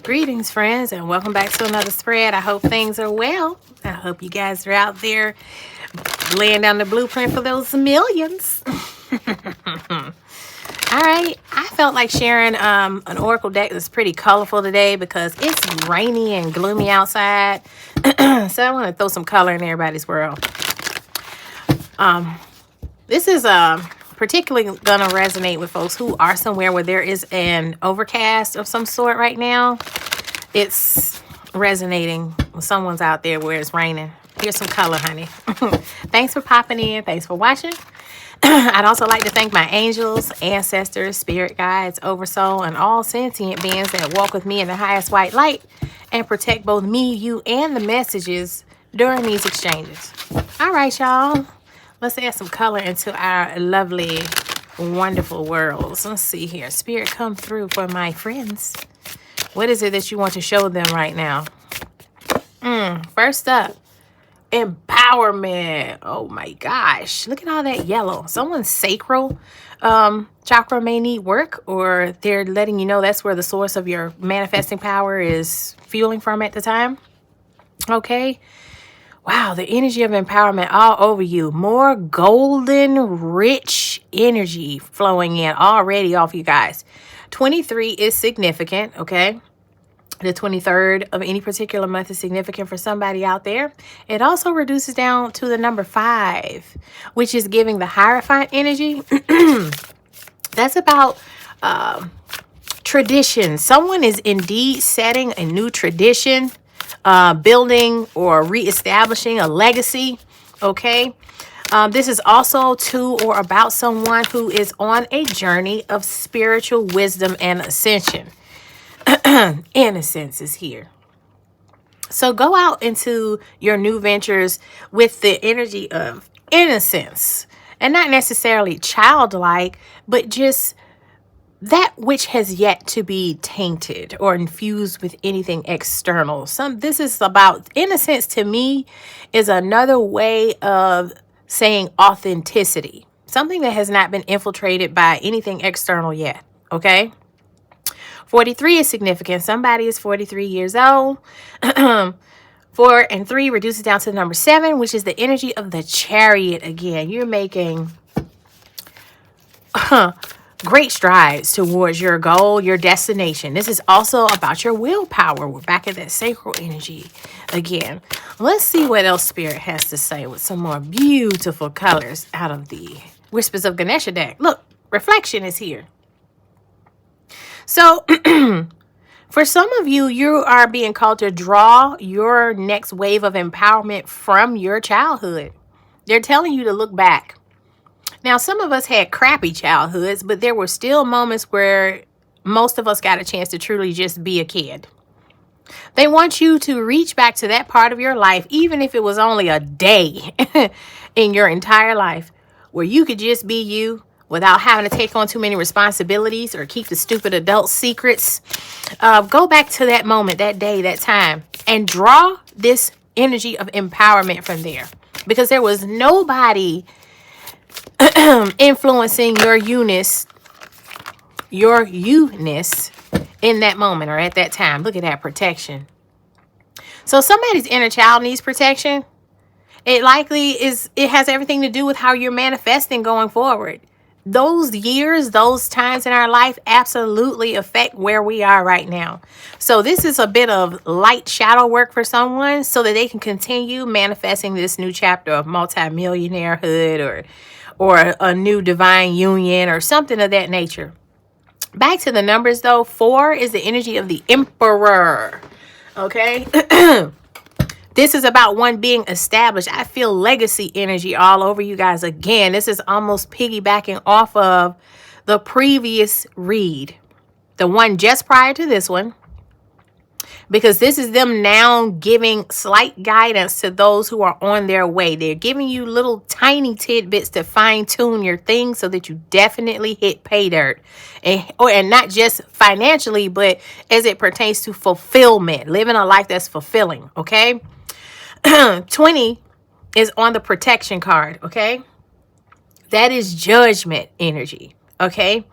Greetings, friends, and welcome back to another spread. I hope things are well. I hope you guys are out there laying down the blueprint for those millions. All right, I felt like sharing an oracle deck that's pretty colorful today because it's rainy and gloomy outside. So I want to throw some color in everybody's world. This is particularly gonna resonate with folks who are somewhere where there is an overcast of some sort right now. It's resonating when someone's out there where it's raining. Here's some color, honey. Thanks for popping in. Thanks for watching. I'd also like to thank my angels, ancestors, spirit guides, oversoul, and all sentient beings that walk with me in the highest white light and protect both me, you, and the messages during these exchanges. All right, y'all. Let's add some color into our lovely, wonderful worlds. Let's see here. Spirit, come through for my friends. What is it that you want to show them right now? First up, empowerment. Oh my gosh. Look at all that yellow. Someone's sacral chakra may need work, or they're letting you know that's where the source of your manifesting power is fueling from at the time. Okay. Wow, the energy of empowerment all over you. More golden, rich energy flowing in already off you guys. 23 is significant, okay? The 23rd of any particular month is significant for somebody out there. It also reduces down to the number 5, which is giving the Hierophant energy. That's about tradition. Someone is indeed setting a new tradition, building or reestablishing a legacy, okay? This is also to or about someone who is on a journey of spiritual wisdom and ascension. Innocence is here. So go out into your new ventures with the energy of innocence, and not necessarily childlike, but just that which has yet to be tainted or infused with anything external. This is about innocence. To me, is another way of saying authenticity, something that has not been infiltrated by anything external yet. Okay. 43 is significant. Somebody is 43 years old. 4 and 3 reduces down to the number 7, which is the energy of the Chariot. Again, you're making great strides towards your goal, your destination. This is also about your willpower. We're back at that sacral energy again. Let's see what else Spirit has to say with some more beautiful colors out of the Whispers of Ganesha deck. Look, reflection is here. So for some of you, you are being called to draw your next wave of empowerment from your childhood. They're telling you to look back. Now, some of us had crappy childhoods, but there were still moments where most of us got a chance to truly just be a kid. They want you to reach back to that part of your life, even if it was only a day in your entire life, where you could just be you without having to take on too many responsibilities or keep the stupid adult secrets. Go back to that moment, that day, that time, and draw this energy of empowerment from there. Because there was nobody influencing your you-ness in that moment or at that time. Look at that protection. So somebody's inner child needs protection. It has everything to do with how you're manifesting going forward. Those years, those times in our life absolutely affect where we are right now. So this is a bit of light shadow work for someone so that they can continue manifesting this new chapter of multi-millionairehood or a new divine union or something of that nature. Back to the numbers though. 4 is the energy of the Emperor. Okay. This is about one being established. I feel legacy energy all over you guys. Again, this is almost piggybacking off of the previous read, the one just prior to this one, because this is them now giving slight guidance to those who are on their way. They're giving you little tiny tidbits to fine tune your things so that you definitely hit pay dirt, and not just financially, but as it pertains to fulfillment, living a life that's fulfilling. Okay. 20 is on the protection card. Okay. That is judgment energy. Okay.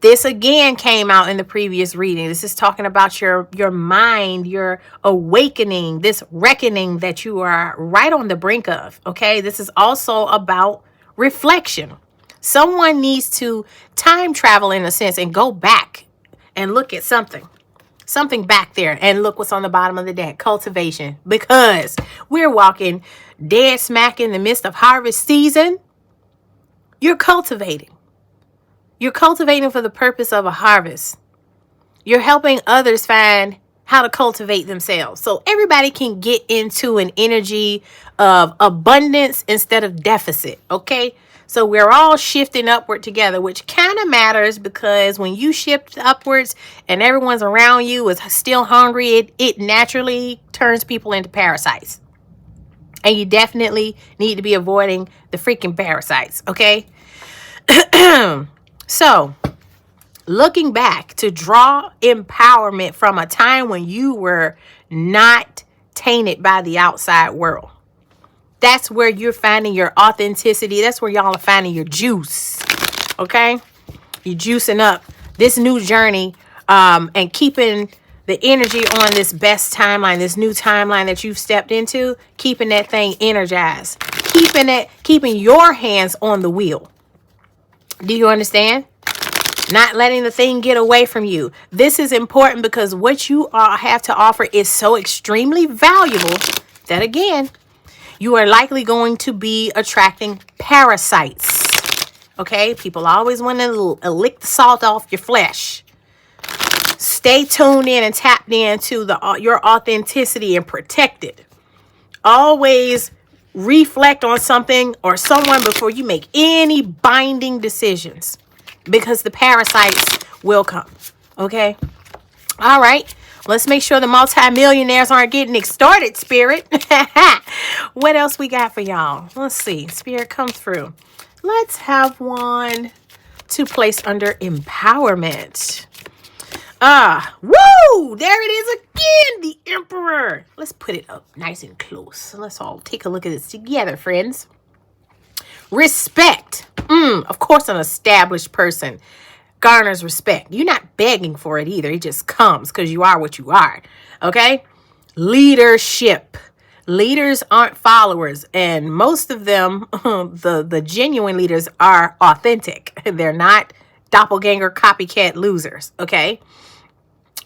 This again came out in the previous reading. This is talking about your mind, your awakening, this reckoning that you are right on the brink of. Okay, this is also about reflection. Someone needs to time travel in a sense and go back and look at something back there and look what's on the bottom of the deck. Cultivation, because we're walking dead smack in the midst of harvest season. You're cultivating. You're cultivating for the purpose of a harvest. You're helping others find how to cultivate themselves. So everybody can get into an energy of abundance instead of deficit. Okay. So we're all shifting upward together, which kind of matters, because when you shift upwards and everyone's around you is still hungry, it naturally turns people into parasites. And you definitely need to be avoiding the freaking parasites. Okay. So, looking back to draw empowerment from a time when you were not tainted by the outside world. That's where you're finding your authenticity. That's where y'all are finding your juice. Okay? You're juicing up this new journey and keeping the energy on this best timeline, this new timeline that you've stepped into, keeping that thing energized. Keeping your hands on the wheel. Do you understand? Not letting the thing get away from you. This is important because what you have to offer is so extremely valuable that, again, you are likely going to be attracting parasites. Okay? People always want to lick the salt off your flesh. Stay tuned in and tapped into your authenticity and protect it. Always reflect on something or someone before you make any binding decisions, because the parasites will come. Okay. All right. Let's make sure the multi-millionaires aren't getting extorted, Spirit. What else we got for y'all? Let's see. Spirit, come through. Let's have one to place under empowerment. Woo! There it is again, the Emperor. Let's put it up nice and close. Let's all take a look at this together, friends. Respect. Of course, an established person garners respect. You're not begging for it either. It just comes because you are what you are. Okay? Leadership. Leaders aren't followers, and most of them, the genuine leaders, are authentic. They're not doppelganger copycat losers. Okay?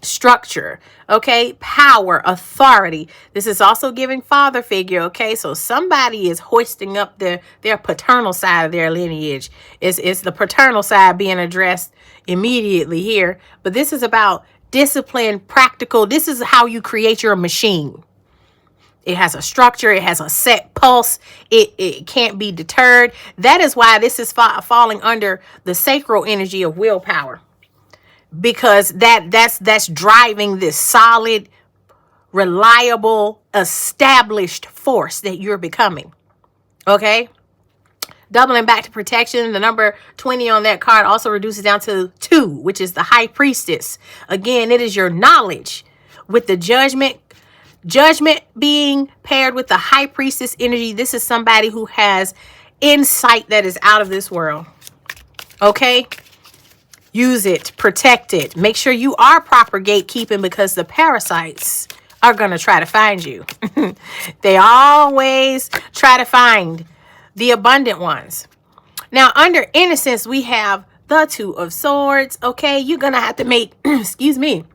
Structure, okay, power, authority. This is also giving father figure. Okay, so somebody is hoisting up their paternal side of their lineage. It's the paternal side being addressed immediately here, but this is about discipline, practical. This is how you create your machine. It has a structure. It has a set pulse. It can't be deterred. That is why this is falling under the sacral energy of willpower. Because that's driving this solid, reliable, established force that you're becoming. Okay? Doubling back to protection, the number 20 on that card also reduces down to 2, which is the high priestess. Again, it is your knowledge with the judgment being paired with the high priestess energy. This is somebody who has insight that is out of this world. Okay? Use it, protect it. Make sure you are proper gatekeeping, because the parasites are going to try to find you. They always try to find the abundant ones. Now, under innocence, we have the 2 of Swords. Okay, you're going to have to make, excuse me,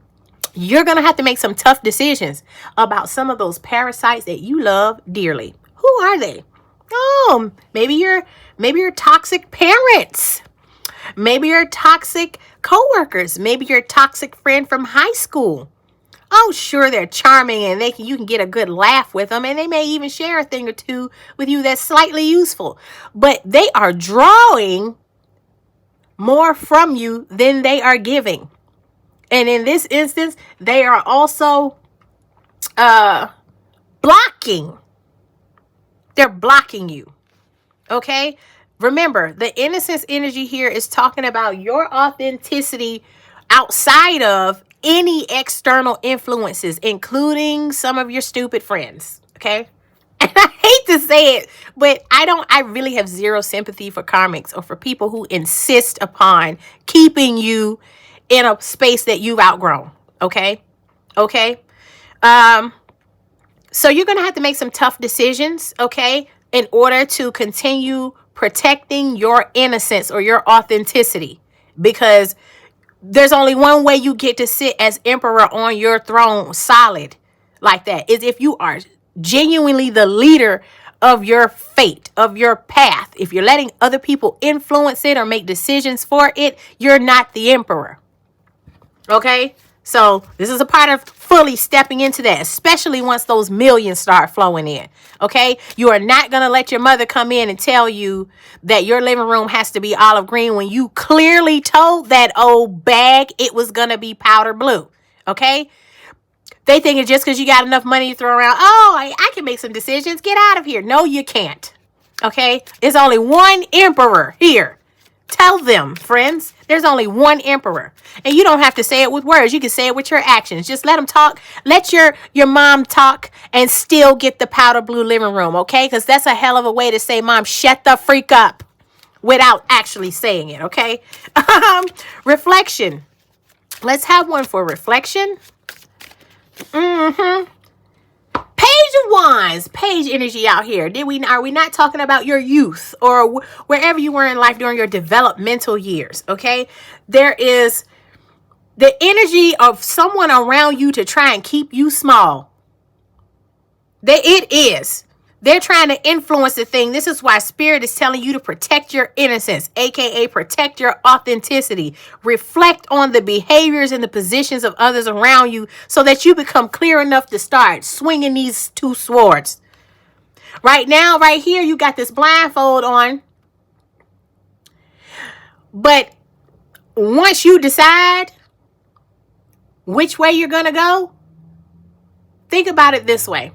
you're going to have to make some tough decisions about some of those parasites that you love dearly. Who are they? Oh, maybe you're toxic parents. Maybe you're toxic coworkers. Maybe you're a toxic friend from high school. Oh, sure, they're charming and you can get a good laugh with them, and they may even share a thing or two with you that's slightly useful. But they are drawing more from you than they are giving. And in this instance, they are also blocking. They're blocking you. Okay? Remember, the innocence energy here is talking about your authenticity outside of any external influences, including some of your stupid friends. Okay? And I hate to say it, but I really have zero sympathy for karmics or for people who insist upon keeping you in a space that you've outgrown. Okay. So you're going to have to make some tough decisions, okay, in order to continue protecting your innocence or your authenticity, because there's only one way you get to sit as emperor on your throne solid like that, is if you are genuinely the leader of your fate, of your path. If you're letting other people influence it or make decisions for it, you're not the emperor. Okay? So this is a part of fully stepping into that, especially once those millions start flowing in. Okay? You are not going to let your mother come in and tell you that your living room has to be olive green when you clearly told that old bag it was going to be powder blue. Okay? They think it's just because you got enough money to throw around. Oh, I can make some decisions. Get out of here. No, you can't. Okay? There's only one emperor here. Tell them, friends, there's only one emperor. And you don't have to say it with words. You can say it with your actions. Just let them talk. Let your mom talk and still get the powder blue living room, okay? Because that's a hell of a way to say, Mom, shut the freak up, without actually saying it, okay? Reflection. Let's have one for reflection. Page of Wands, page energy out here. Are we not talking about your youth or wherever you were in life during your developmental years? Okay, there is the energy of someone around you to try and keep you small. They're trying to influence the thing. This is why Spirit is telling you to protect your innocence, aka protect your authenticity. Reflect on the behaviors and the positions of others around you so that you become clear enough to start swinging these two swords. Right now, right here, you got this blindfold on. But once you decide which way you're going to go, think about it this way.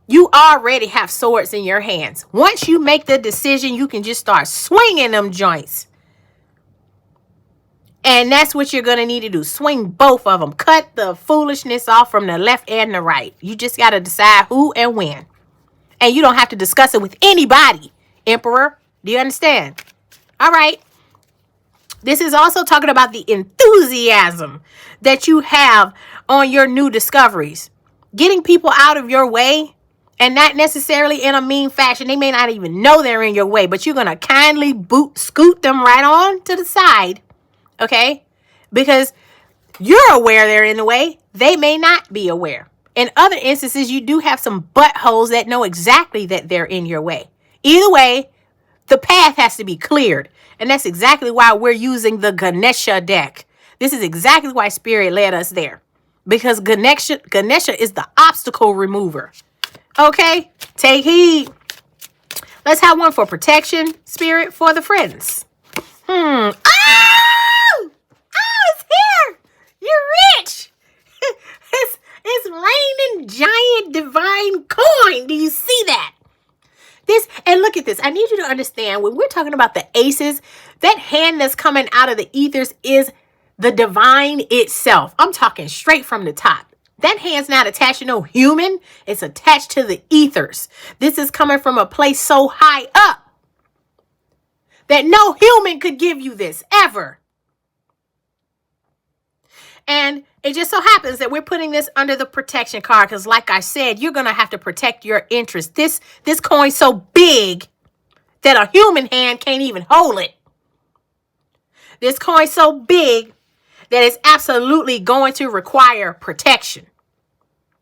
You already have swords in your hands. Once you make the decision, you can just start swinging them joints. And that's what you're going to need to do. Swing both of them. Cut the foolishness off from the left and the right. You just got to decide who and when. And you don't have to discuss it with anybody, Emperor. Do you understand? All right. This is also talking about the enthusiasm that you have on your new discoveries. Getting people out of your way. And not necessarily in a mean fashion. They may not even know they're in your way. But you're going to kindly scoot them right on to the side. Okay? Because you're aware they're in the way. They may not be aware. In other instances, you do have some buttholes that know exactly that they're in your way. Either way, the path has to be cleared. And that's exactly why we're using the Ganesha deck. This is exactly why Spirit led us there. Because Ganesha is the obstacle remover. Okay, take heed. Let's have one for protection, Spirit, for the friends. Oh, it's here. You're rich. It's raining giant divine coin. Do you see that? And look at this. I need you to understand, when we're talking about the aces, that hand that's coming out of the ethers is the divine itself. I'm talking straight from the top. That hand's not attached to no human. It's attached to the ethers. This is coming from a place so high up that no human could give you this ever. And it just so happens that we're putting this under the protection card because, like I said, you're going to have to protect your interest. This coin's so big that a human hand can't even hold it. This coin's so big that it's absolutely going to require protection.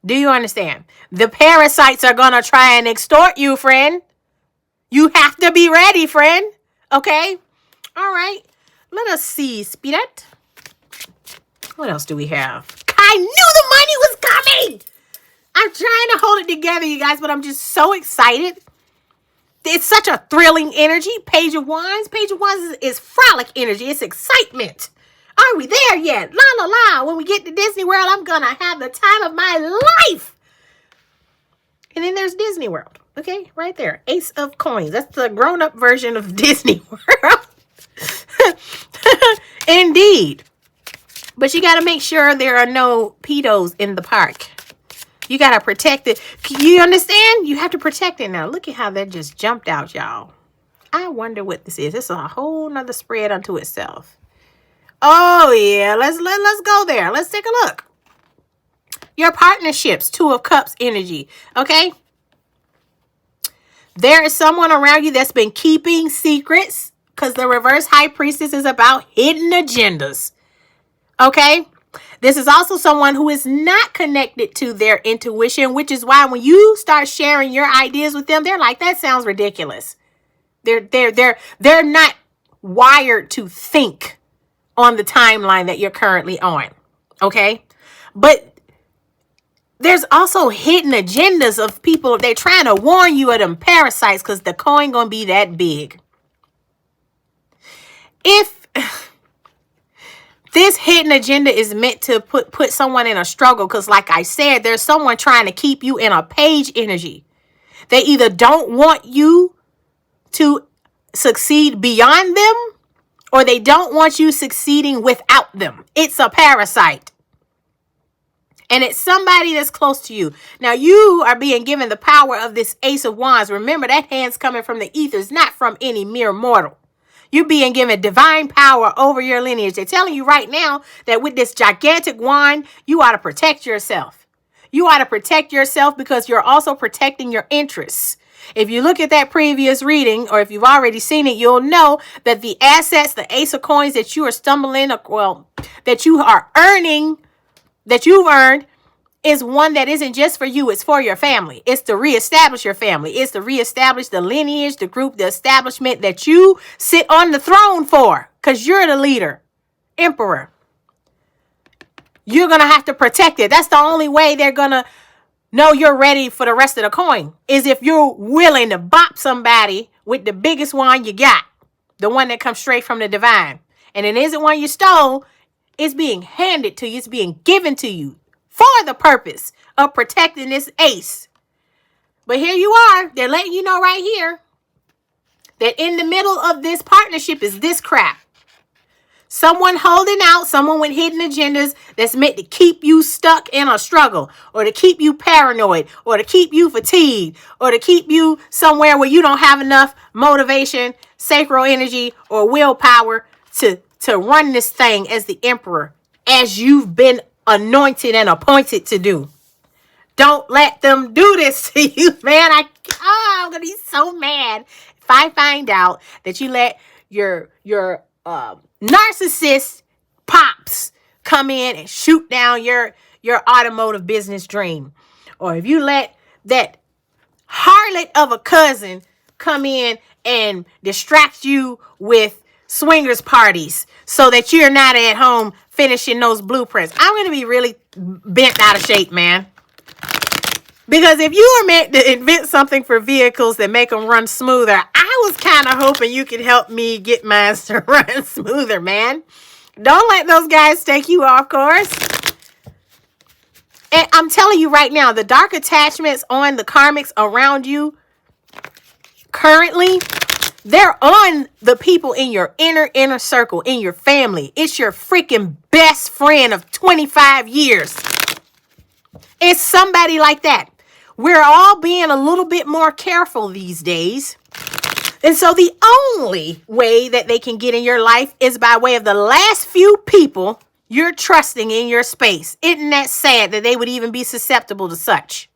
Do you understand? The parasites are going to try and extort you, friend. You have to be ready, friend. Okay? All right. Let us see, Spirit. What else do we have? I knew the money was coming. I'm trying to hold it together, you guys, but I'm just so excited. It's such a thrilling energy. Page of Wands. Page of Wands is frolic energy. It's excitement. Are we there yet? La, la, la. When we get to Disney World, I'm going to have the time of my life. And then there's Disney World. Okay, right there. Ace of Coins. That's the grown-up version of Disney World. Indeed. But you got to make sure there are no pedos in the park. You got to protect it. You understand? You have to protect it. Now, look at how that just jumped out, y'all. I wonder what this is. This is a whole nother spread unto itself. Oh, yeah. Let's go there. Let's take a look. Your partnerships, Two of Cups energy. Okay? There is someone around you that's been keeping secrets, because the reverse high priestess is about hidden agendas. Okay? This is also someone who is not connected to their intuition, which is why when you start sharing your ideas with them, they're like, that sounds ridiculous. They're not wired to think on the timeline that you're currently on. Okay? But there's also hidden agendas of people. They're trying to warn you of them parasites because the coin gonna be that big. If this hidden agenda is meant to put someone in a struggle, because like I said, there's someone trying to keep you in a page energy. They either don't want you to succeed beyond them, or they don't want you succeeding without them. It's a parasite. And it's somebody that's close to you. Now, you are being given the power of this Ace of Wands. Remember, that hand's coming from the ethers, not from any mere mortal. You're being given divine power over your lineage. They're telling you right now that with this gigantic wand, you ought to protect yourself. You ought to protect yourself because you're also protecting your interests. If you look at that previous reading, or if you've already seen it, you'll know that the assets, the Ace of Coins that you are stumbling, that you are earning, that you've earned, is one that isn't just for you, it's for your family. It's to reestablish your family. It's to reestablish the lineage, the group, the establishment that you sit on the throne for, because you're the leader, emperor. You're going to have to protect it. That's the only way they're going to know you're ready for the rest of the coin, is if you're willing to bop somebody with the biggest one you got, the one that comes straight from the divine. And it isn't one you stole. It's being handed to you. It's being given to you for the purpose of protecting this ace. But here you are. They're letting you know right here that in the middle of this partnership is this crap. Someone holding out, someone with hidden agendas that's meant to keep you stuck in a struggle, or to keep you paranoid, or to keep you fatigued, or to keep you somewhere where you don't have enough motivation, sacral energy, or willpower to run this thing as the emperor, as you've been anointed and appointed to do. Don't let them do this to you, man. I'm gonna be so mad if I find out that you let your narcissist pops come in and shoot down your automotive business dream, or if you let that harlot of a cousin come in and distract you with swingers parties so that you're not at home finishing those blueprints. I'm going to be really bent out of shape, man. Because if you are meant to invent something for vehicles that make them run smoother, I was kind of hoping you could help me get mine to run smoother, man. Don't let those guys take you off course. And I'm telling you right now, the dark attachments on the karmics around you currently, they're on the people in your inner circle, in your family. It's your freaking best friend of 25 years. It's somebody like that. We're all being a little bit more careful these days. And so the only way that they can get in your life is by way of the last few people you're trusting in your space. Isn't that sad that they would even be susceptible to such?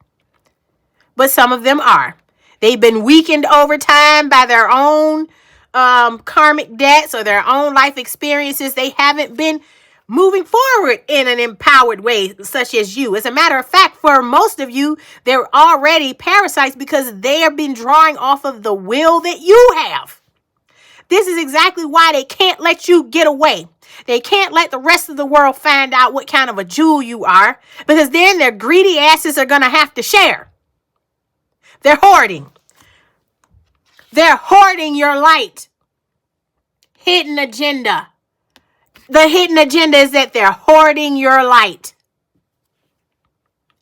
But some of them are. They've been weakened over time by their own karmic debts or their own life experiences. They haven't been moving forward in an empowered way, such as you. As a matter of fact, for most of you, they're already parasites because they have been drawing off of the will that you have. This is exactly why they can't let you get away. They can't let the rest of the world find out what kind of a jewel you are, because then their greedy asses are going to have to share. They're hoarding. They're hoarding your light. Hidden agenda. The hidden agenda is that they're hoarding your light.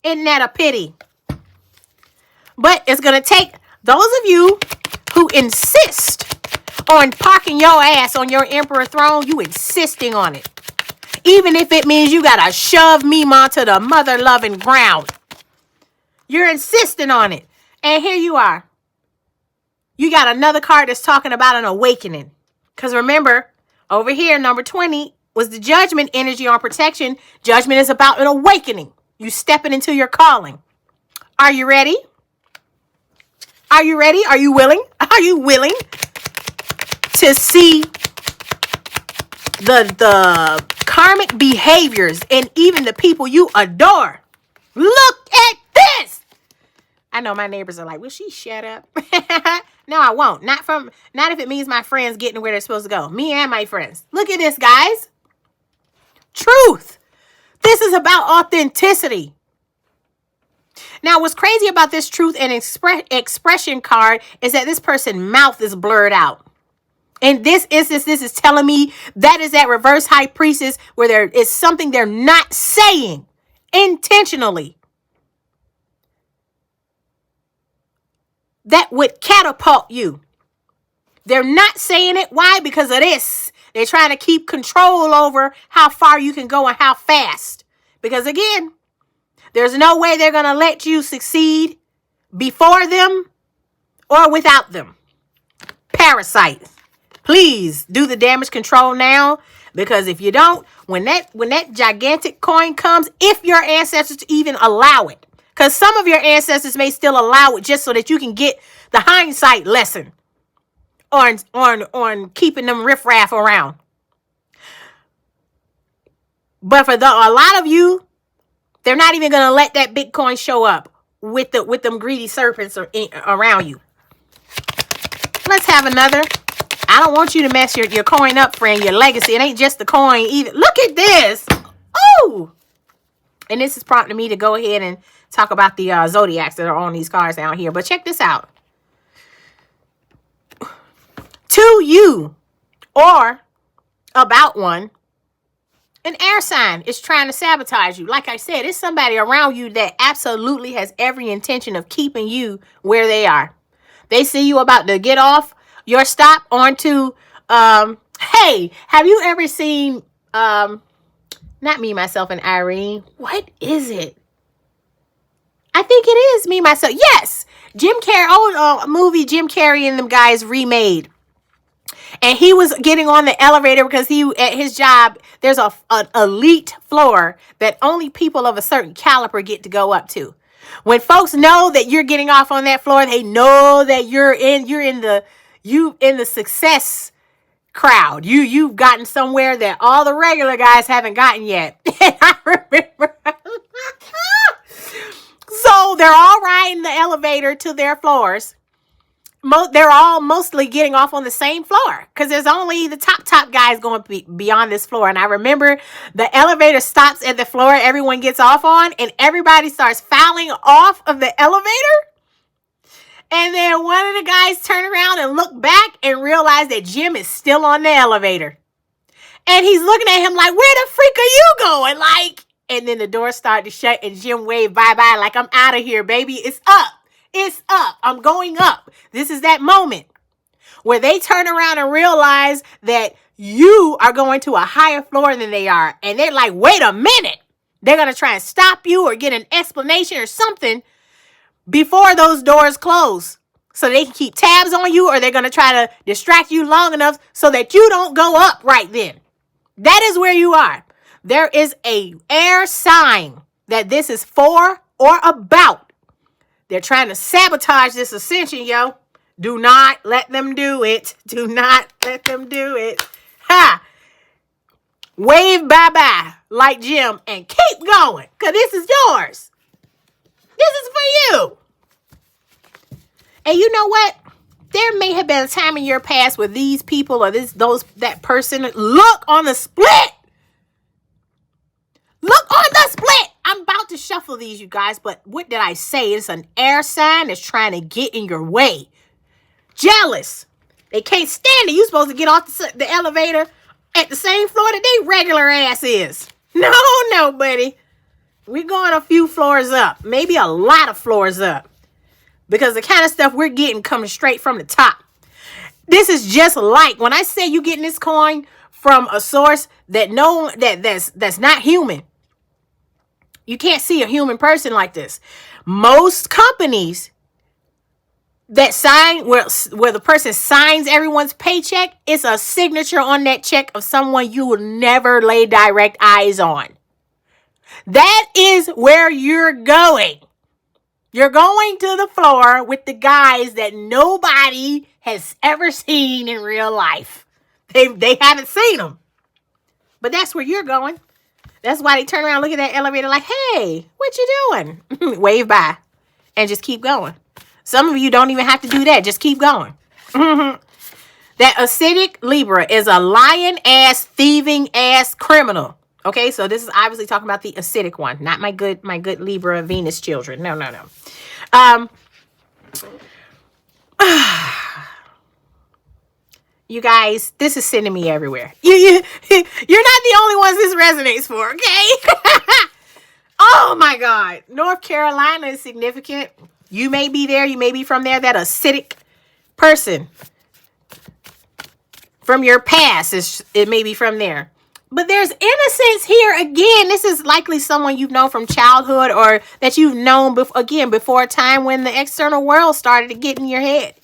Isn't that a pity? But it's going to take those of you who insist on parking your ass on your emperor throne, you insisting on it. Even if it means you got to shove Mima to the mother-loving ground. You're insisting on it. And here you are. You got another card that's talking about an awakening. Because remember, over here, number 20 was the judgment energy on protection. Judgment is about an awakening. You stepping into your calling. Are you ready? Are you ready? Are you willing? Are you willing to see the karmic behaviors and even the people you adore? Look at this. I know my neighbors are like, will she shut up? No, I won't. Not if it means my friends getting where they're supposed to go. Me and my friends. Look at this, guys. Truth. This is about authenticity. Now, what's crazy about this truth and expression card is that this person's mouth is blurred out. In this instance, this is telling me that is that reverse high priestess where there is something they're not saying intentionally that would catapult you. They're not saying it. Why? Because of this. They're trying to keep control over how far you can go and how fast. Because again, there's no way they're going to let you succeed before them or without them. Parasite. Please do the damage control now. Because if you don't, when that gigantic coin comes, if your ancestors even allow it, because some of your ancestors may still allow it just so that you can get the hindsight lesson on keeping them riff-raff around. But for a lot of you, they're not even going to let that Bitcoin show up with them greedy serpents around you. Let's have another. I don't want you to mess your coin up, friend, your legacy. It ain't just the coin either. Look at this. Oh! And this is prompting me to go ahead and talk about the zodiacs that are on these cards down here. But check this out. To you or about one, an air sign is trying to sabotage you. Like I said, it's somebody around you that absolutely has every intention of keeping you where they are. They see you about to get off your stop onto, hey, have you ever seen, not Me, Myself, and Irene? What is it? I think it is Me, Myself. Yes. Jim Carrey, old movie Jim Carrey and them guys remade. And he was getting on the elevator because at his job, there's an elite floor that only people of a certain caliber get to go up to. When folks know that you're getting off on that floor, they know that you're in the success crowd. You've gotten somewhere that all the regular guys haven't gotten yet. And I remember. So they're all riding the elevator to their floors. They're all mostly getting off on the same floor because there's only the top guys going to be beyond this floor. And I remember the elevator stops at the floor everyone gets off on, and everybody starts filing off of the elevator. And then one of the guys turn around and look back and realize that Jim is still on the elevator. And he's looking at him like, where the freak are you going? Like, and then the door started to shut and Jim waved bye-bye like, I'm out of here, baby. It's up. It's up. I'm going up. This is that moment where they turn around and realize that you are going to a higher floor than they are. And they're like, wait a minute. They're going to try and stop you or get an explanation or something before those doors close so they can keep tabs on you, or they're going to try to distract you long enough so that you don't go up right then. That is where you are. There is a air sign that this is for or about. They're trying to sabotage this ascension, yo. Do not let them do it. Do not let them do it. Ha! Wave bye-bye like Jim and keep going, because this is yours. This is for you. And you know what? There may have been a time in your past where these people or that person look on the split. Look on the split. I'm about to shuffle these, you guys, but what did I say? It's an air sign that's trying to get in your way. Jealous. They can't stand it. You're supposed to get off the elevator at the same floor that they regular ass is. No, buddy. We're going a few floors up. Maybe a lot of floors up. Because the kind of stuff we're getting coming straight from the top. This is just like when I say you getting this coin from a source that's not human. You can't see a human person like this. Most companies that sign, where the person signs everyone's paycheck, it's a signature on that check of someone you will never lay direct eyes on. That is where you're going. You're going to the floor with the guys that nobody has ever seen in real life. They haven't seen them. But that's where you're going. That's why they turn around, look at that elevator like, hey, what you doing? Wave by and just keep going. Some of you don't even have to do that. Just keep going. That acidic Libra is a lion-ass, thieving-ass criminal. Okay, so this is obviously talking about the acidic one, not my good Libra Venus children. No. You guys, this is sending me everywhere. You're not the only ones this resonates for, okay? Oh my God. North Carolina is significant. You may be there. You may be from there. That acidic person from your past, it may be from there. But there's innocence here. Again, this is likely someone you've known from childhood or that you've known, before a time when the external world started to get in your head.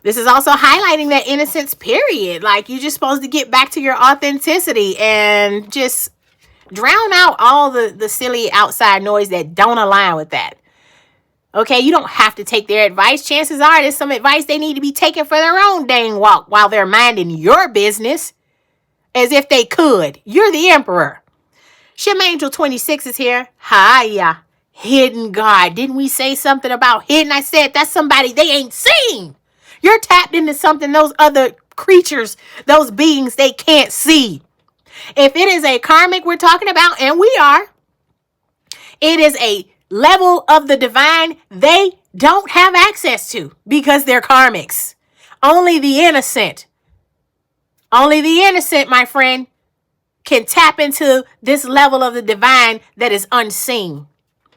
This is also highlighting that innocence period. Like, you're just supposed to get back to your authenticity and just drown out all the silly outside noise that don't align with that. Okay, you don't have to take their advice. Chances are there's some advice they need to be taking for their own dang walk while they're minding your business. As if they could. You're the emperor. Shim Angel 26 is here. Hiya. Hidden God. Didn't we say something about hidden? I said that's somebody they ain't seen. You're tapped into something those other creatures, those beings, they can't see. If it is a karmic we're talking about, and we are, it is a level of the divine they don't have access to because they're karmics. Only the innocent, my friend, can tap into this level of the divine that is unseen.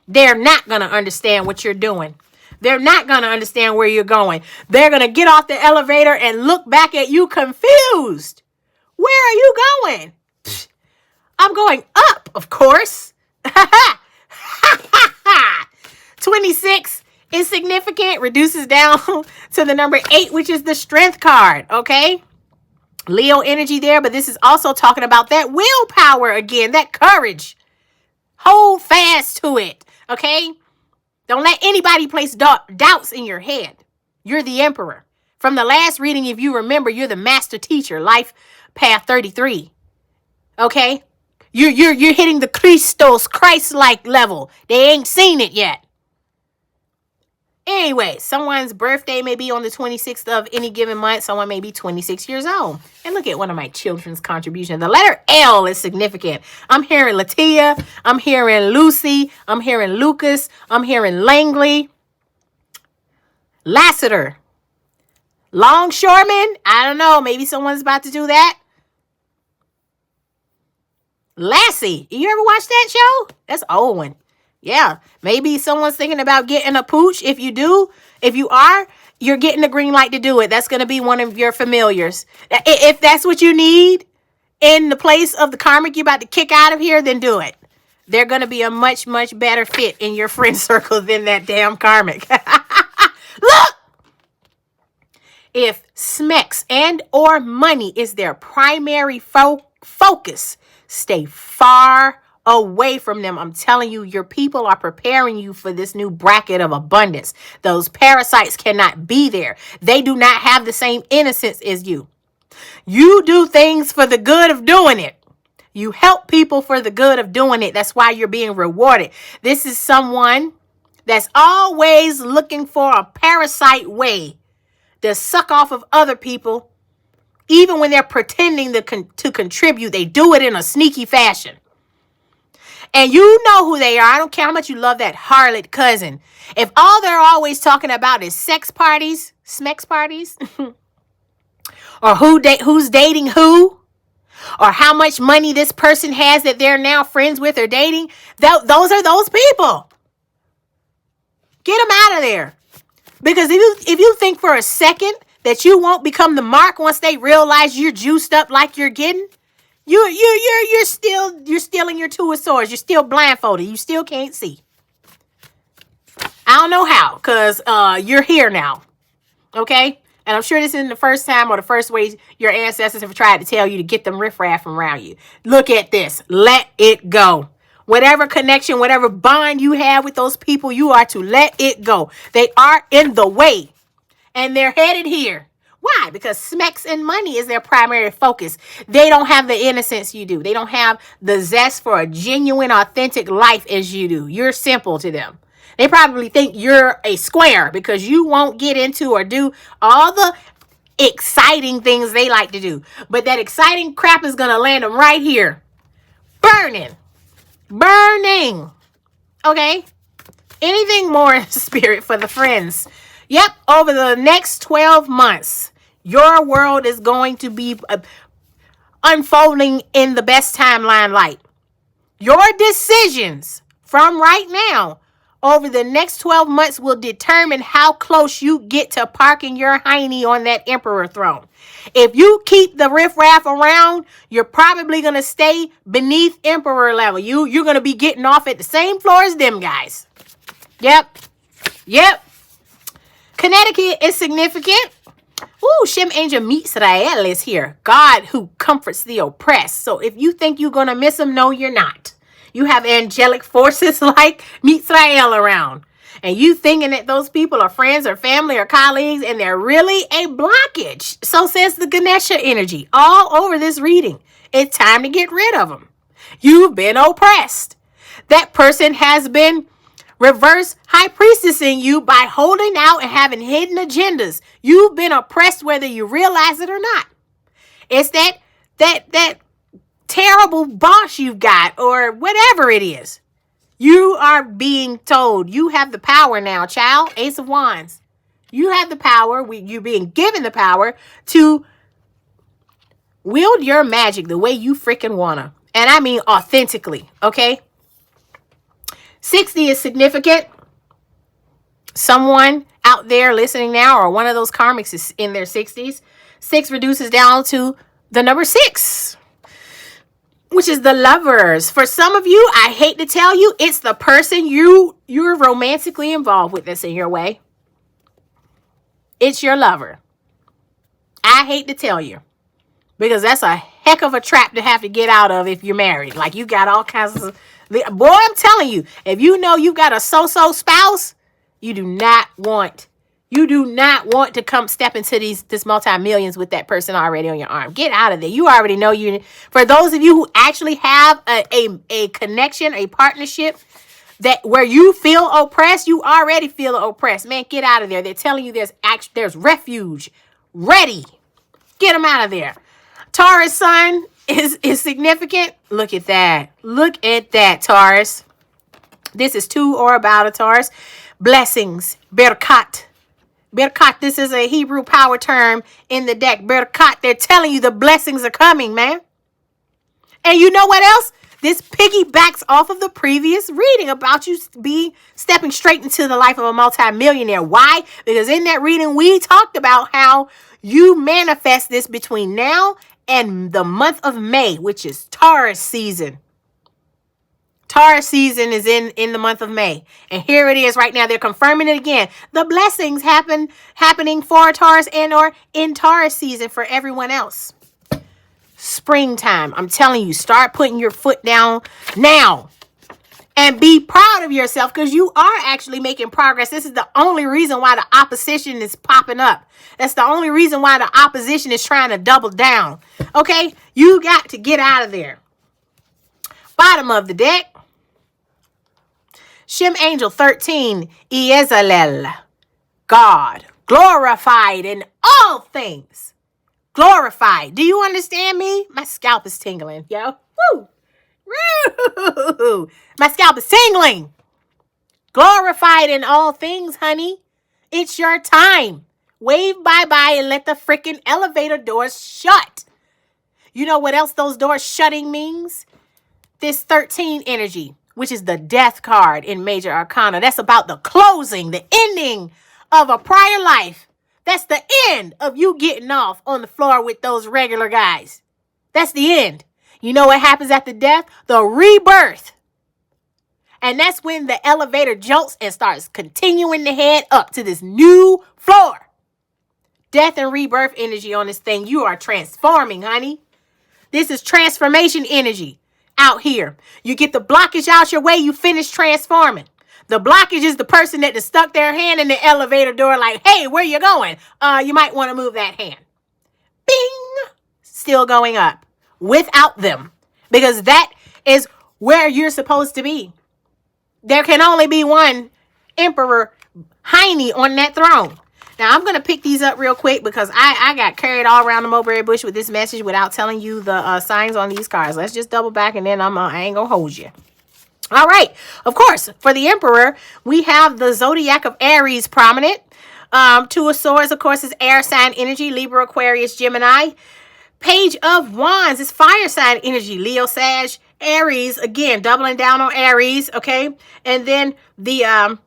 They're not going to understand what you're doing. They're not going to understand where you're going. They're going to get off the elevator and look back at you confused. Where are you going? I'm going up, of course. 26 is significant, reduces down to the number 8, which is the strength card, okay? Leo energy there, but this is also talking about that willpower again, that courage. Hold fast to it, okay? Don't let anybody place doubts in your head. You're the emperor. From the last reading, if you remember, you're the master teacher, life path 33, okay? You're hitting the Christos, Christ-like level. They ain't seen it yet. Anyway, someone's birthday may be on the 26th of any given month. Someone may be 26 years old. And look at one of my children's contributions. The letter L is significant. I'm hearing Latia. I'm hearing Lucy. I'm hearing Lucas. I'm hearing Langley. Lassiter. Longshoreman. I don't know. Maybe someone's about to do that. Lassie. You ever watch that show? That's an old one. Yeah, maybe someone's thinking about getting a pooch. If you do, if you are, you're getting the green light to do it. That's going to be one of your familiars. If that's what you need in the place of the karmic you're about to kick out of here, then do it. They're going to be a much, much better fit in your friend circle than that damn karmic. Look! If SMEX and or money is their primary focus, stay far away from them. I'm telling you, your people are preparing you for this new bracket of abundance. Those parasites cannot be there. They do not have the same innocence as you. You do things for the good of doing it. You help people for the good of doing it. That's why you're being rewarded. This is someone that's always looking for a parasite way to suck off of other people. Even when they're pretending to contribute, they do it in a sneaky fashion. And you know who they are. I don't care how much you love that harlot cousin. If all they're always talking about is sex parties, smex parties, or who's dating who, or how much money this person has that they're now friends with or dating, those are those people. Get them out of there. Because if you think for a second that you won't become the mark once they realize you're juiced up like you're getting, You're still in your two of swords. You're still blindfolded. You still can't see. I don't know how, because you're here now. Okay? And I'm sure this isn't the first time or the first way your ancestors have tried to tell you to get them riff-raff from around you. Look at this. Let it go. Whatever connection, whatever bond you have with those people, you are to let it go. They are in the way. And they're headed here. Why? Because smacks and money is their primary focus. They don't have the innocence you do. They don't have the zest for a genuine, authentic life as you do. You're simple to them. They probably think you're a square because you won't get into or do all the exciting things they like to do. But that exciting crap is going to land them right here. Burning. Okay? Anything more spirit for the friends? Yep, over the next 12 months, your world is going to be unfolding in the best timeline light. Your decisions from right now over the next 12 months will determine how close you get to parking your hiney on that emperor throne. If you keep the riff-raff around, you're probably going to stay beneath emperor level. You're going to be getting off at the same floor as them guys. Yep. Connecticut is significant. Ooh, Shem Angel Mitzrael is here. God who comforts the oppressed. So if you think you're going to miss him, no, you're not. You have angelic forces like Mitzrael around. And you thinking that those people are friends or family or colleagues, and they're really a blockage. So says the Ganesha energy all over this reading. It's time to get rid of them. You've been oppressed. That person has been reverse high priestessing you by holding out and having hidden agendas. You've been oppressed whether you realize it or not. It's that terrible boss you've got or whatever it is. You are being told you have the power now, child. Ace of Wands. You have the power. You're being given the power to wield your magic the way you freaking wanna. And I mean authentically, okay? 60 is significant. Someone out there listening now or one of those karmics is in their 60s. 6 reduces down to the number 6, which is the lovers. For some of you, I hate to tell you, it's the person you're romantically involved with that's in your way. It's your lover. I hate to tell you, because that's a heck of a trap to have to get out of if you're married. Like, you got all kinds of... Boy, I'm telling you, if you know you've got a so-so spouse, you do not want to come step into this multi-millions with that person already on your arm. Get out of there. You already know you. For those of you who actually have a connection, a partnership that where you feel oppressed, you already feel oppressed. Man, get out of there. They're telling you there's refuge ready. Get them out of there. Taurus sun is significant. Look at that. Look at that, Taurus. This is to or about a Taurus. Blessings. Berkat. Berkat, this is a Hebrew power term in the deck. Berkat, they're telling you the blessings are coming, man. And you know what else? This piggybacks off of the previous reading about you stepping straight into the life of a multimillionaire. Why? Because in that reading, we talked about how you manifest this between now and the month of May, which is Taurus season. Taurus season is in the month of May. And here it is right now. They're confirming it again. The blessings happening for Taurus and or in Taurus season for everyone else. Springtime. I'm telling you, start putting your foot down now. And be proud of yourself because you are actually making progress. This is the only reason why the opposition is popping up. That's the only reason why the opposition is trying to double down. Okay? You got to get out of there. Bottom of the deck. Shem Angel 13. Iezalel. God. Glorified in all things. Glorified. Do you understand me? My scalp is tingling, yo. Woo! Woo! My scalp is tingling. Glorified in all things, honey. It's your time. Wave bye-bye and let the freaking elevator doors shut. You know what else those doors shutting means? This 13 energy, which is the death card in Major Arcana. That's about the closing, the ending of a prior life. That's the end of you getting off on the floor with those regular guys. That's the end. You know what happens after death? The rebirth. And that's when the elevator jumps and starts continuing to head up to this new floor. Death and rebirth energy on this thing. You are transforming, honey. This is transformation energy out here. You get the blockage out your way, you finish transforming. The blockage is the person that just stuck their hand in the elevator door like, hey, where you going? You might want to move that hand. Bing! Still going up without them. Because that is where you're supposed to be. There can only be one Emperor Heine on that throne. Now, I'm going to pick these up real quick because I got carried all around the mulberry bush with this message without telling you the signs on these cards. Let's just double back and then I ain't going to hold you. All right. Of course, for the Emperor, we have the Zodiac of Aries prominent. Two of Swords, of course, is air sign energy. Libra, Aquarius, Gemini. Page of Wands is fire sign energy. Leo, Sag, Aries, again, doubling down on Aries, okay? And then the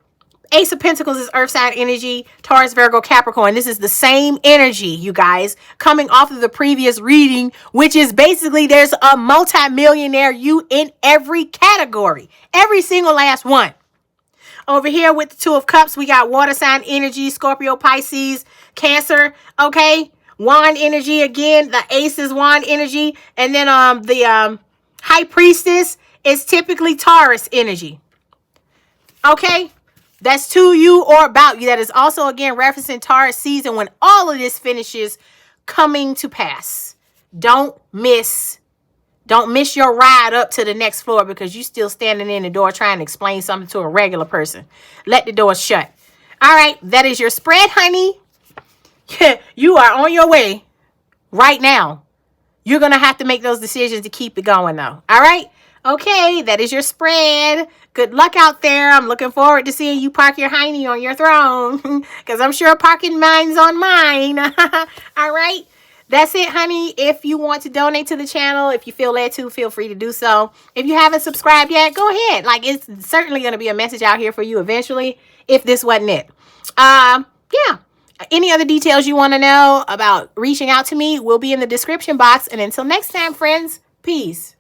Ace of Pentacles is earth sign energy, Taurus, Virgo, Capricorn. This is the same energy, you guys, coming off of the previous reading, which is basically there's a multi-millionaire you in every category, every single last one. Over here with the Two of Cups, we got water sign energy, Scorpio, Pisces, Cancer, okay? Wand energy again, the Ace is wand energy, and then the High Priestess is typically Taurus energy. Okay? That's to you or about you. That is also, again, referencing Taurus season when all of this finishes coming to pass. Don't miss your ride up to the next floor because you still standing in the door trying to explain something to a regular person. Let the door shut. All right. That is your spread, honey. You are on your way right now. You're going to have to make those decisions to keep it going, though. All right? Okay, that is your spread. Good luck out there. I'm looking forward to seeing you park your hiney on your throne because I'm sure parking mine's on mine. All right? That's it, honey. If you want to donate to the channel, if you feel led to, feel free to do so. If you haven't subscribed yet, go ahead. Like, it's certainly going to be a message out here for you eventually if this wasn't it. Yeah. Any other details you want to know about reaching out to me will be in the description box. And until next time, friends, peace.